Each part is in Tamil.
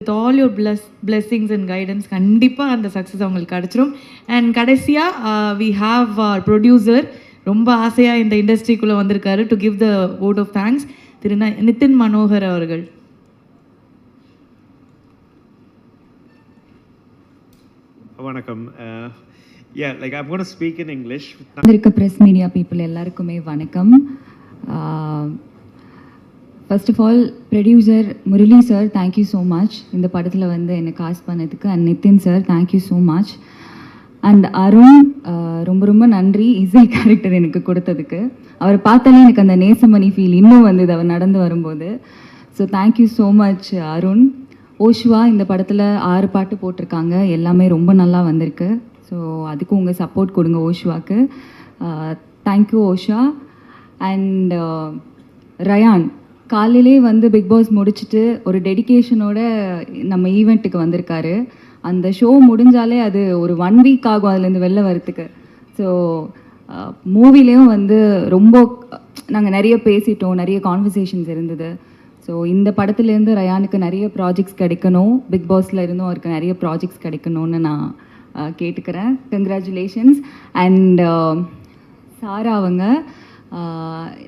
with all your blessings and guidance கண்டிப்பாக அந்த சக்ஸஸ் அவங்களுக்கு கிடச்சிரும். அண்ட் கடைசியாக we have our producer ரொம்ப ஆசையாக இந்த இண்டஸ்ட்ரிக்குள்ளே வந்திருக்காரு to give the vote of thanks திரு நிதின் மனோகர் அவர்கள். வணக்கம். Yeah, like I'm going to speak in English. இருக்க press media people எல்லாருக்குமே வணக்கம். First of all, producer Murali sir, thank you so much. இந்த படத்தில் வந்து என்னை காஸ்ட் பண்ணதுக்கு. And Nitin sir, thank you so much. And Arun, ரொம்ப ரொம்ப நன்றி இசை கேரக்டர் எனக்கு கொடுத்ததுக்கு. அவர் பார்த்தாலே எனக்கு அந்த நேசமணி ஃபீல் இன்னும் வந்தது அவர் நடந்து வரும்போது. So thank you so much Arun. ஓஷுவா இந்த படத்தில் 6 பாட்டு போட்டிருக்காங்க, எல்லாமே ரொம்ப நல்லா வந்திருக்கு. ஸோ அதுக்கு உங்கள் சப்போர்ட் கொடுங்க ஓஷுவாக்கு. தேங்க்யூ ஓஷா. அண்ட் ரயான் காலையிலே வந்து பிக் பாஸ் முடிச்சுட்டு ஒரு டெடிக்கேஷனோட நம்ம ஈவெண்ட்டுக்கு வந்திருக்காரு. அந்த ஷோ முடிஞ்சாலே அது ஒரு 1 வீக் ஆகும் அதுலேருந்து வெளில வரத்துக்கு. ஸோ மூவிலேயும் வந்து ரொம்ப நாங்கள் நிறைய பேசிட்டோம், நிறைய கான்வர்சேஷன்ஸ் இருந்தது. ஸோ இந்த படத்துலேருந்து ரயானுக்கு நிறைய ப்ராஜெக்ட்ஸ் கிடைக்கணும், பிக் பாஸில் இருந்தும் அவருக்கு நிறைய ப்ராஜெக்ட்ஸ் கிடைக்கணும்னு நான் கேட்டுக்கிறேன். கங்க்ராச்சுலேஷன்ஸ். அண்ட் சாரா அவங்க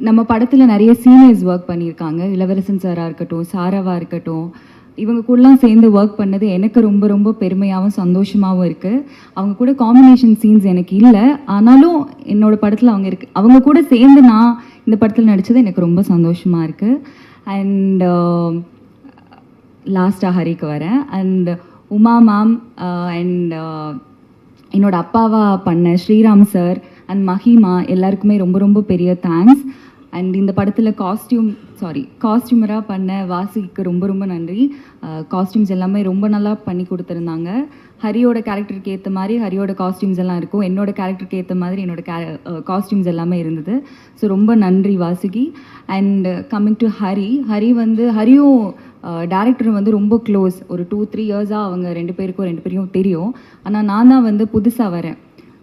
நம்ம படத்தில் நிறைய சீனியர்ஸ் ஒர்க் பண்ணியிருக்காங்க. இளவரசன் சாராக இருக்கட்டும், சாராவாக இருக்கட்டும், இவங்க கூடலாம் சேர்ந்து ஒர்க் பண்ணது எனக்கு ரொம்ப ரொம்ப பெருமையாகவும் சந்தோஷமாகவும் இருக்குது. அவங்க கூட காம்பினேஷன் சீன்ஸ் எனக்கு இல்லை, ஆனாலும் என்னோடய படத்தில் அவங்க கூட சேர்ந்து நான் இந்த படத்தில் நடித்தது எனக்கு ரொம்ப சந்தோஷமாக இருக்குது. அண்ட் லாஸ்ட்டாக ஹரிக்கு வரேன். அண்ட் உமா மேம் அண்ட் என்னோடய அப்பாவாக பண்ண ஸ்ரீராம் சார் அண்ட் மஹிமா எல்லாருக்குமே ரொம்ப ரொம்ப பெரிய தேங்க்ஸ். அண்ட் இந்த படத்தில் காஸ்டியூமராக பண்ண வாசிக்கு ரொம்ப ரொம்ப நன்றி. காஸ்டியூம்ஸ் எல்லாமே ரொம்ப நல்லா பண்ணி கொடுத்துருந்தாங்க. ஹரியோட கேரக்டருக்கு ஏற்ற மாதிரி ஹரியோட காஸ்டியூம்ஸ் எல்லாம் இருக்கும், என்னோட கேரக்டருக்கு ஏற்ற மாதிரி என்னோட காஸ்டியூம்ஸ் எல்லாமே இருந்தது. ஸோ ரொம்ப நன்றி வாசுகி. அண்ட் கம்மிங் டு ஹரியும் டேரக்டரும் வந்து ரொம்ப க்ளோஸ். ஒரு 2-3 இயர்ஸாக அவங்க 2 பேரையும் தெரியும். ஆனால் நான் தான் வந்து புதுசாக வரேன்.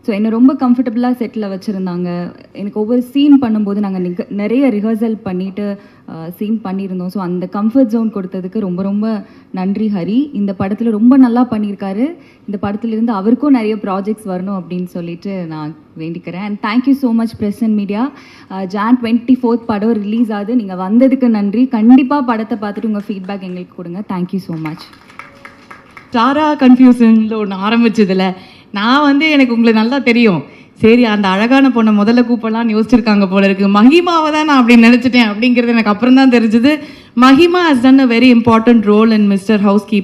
ஸோ என்னை ரொம்ப கம்ஃபர்டபுளாக செட்டில் வச்சுருந்தாங்க. எனக்கு ஒவ்வொரு சீன் பண்ணும்போது நாங்கள் நிறைய ரிஹர்சல் பண்ணிவிட்டு சீன் பண்ணியிருந்தோம். ஸோ அந்த கம்ஃபர்ட் ஜோன் கொடுத்ததுக்கு ரொம்ப ரொம்ப நன்றி ஹரி. இந்த படத்தில் ரொம்ப நல்லா பண்ணியிருக்காரு. இந்த படத்துலேருந்து அவருக்கும் நிறைய ப்ராஜெக்ட்ஸ் வரணும் அப்படின்னு சொல்லிட்டு நான் வேண்டிக்கிறேன். And thank you so much press and media. Jan 24th படம் ரிலீஸ் ஆகுது. நீங்கள் வந்ததுக்கு நன்றி. கண்டிப்பாக படத்தை பார்த்துட்டு உங்கள் ஃபீட்பேக் எங்களுக்கு கொடுங்க. Thank you so much. சாரா கன்ஃபியூஷனில் ஒன்று ஆரம்பிச்சதில்ல, நான் வந்து எனக்கு உங்களுக்கு நல்லா தெரியும். சரி, அந்த அழகான பொண்ணை முதல்ல கூப்பிடலான்னு யோசிச்சிருக்காங்க போல இருக்கு. மஹிமாவை தான் நான் அப்படி நினச்சிட்டேன் அப்படிங்கிறது எனக்கு அப்புறம் தான் தெரிஞ்சது. Mahima has done a very important role in mister house keep.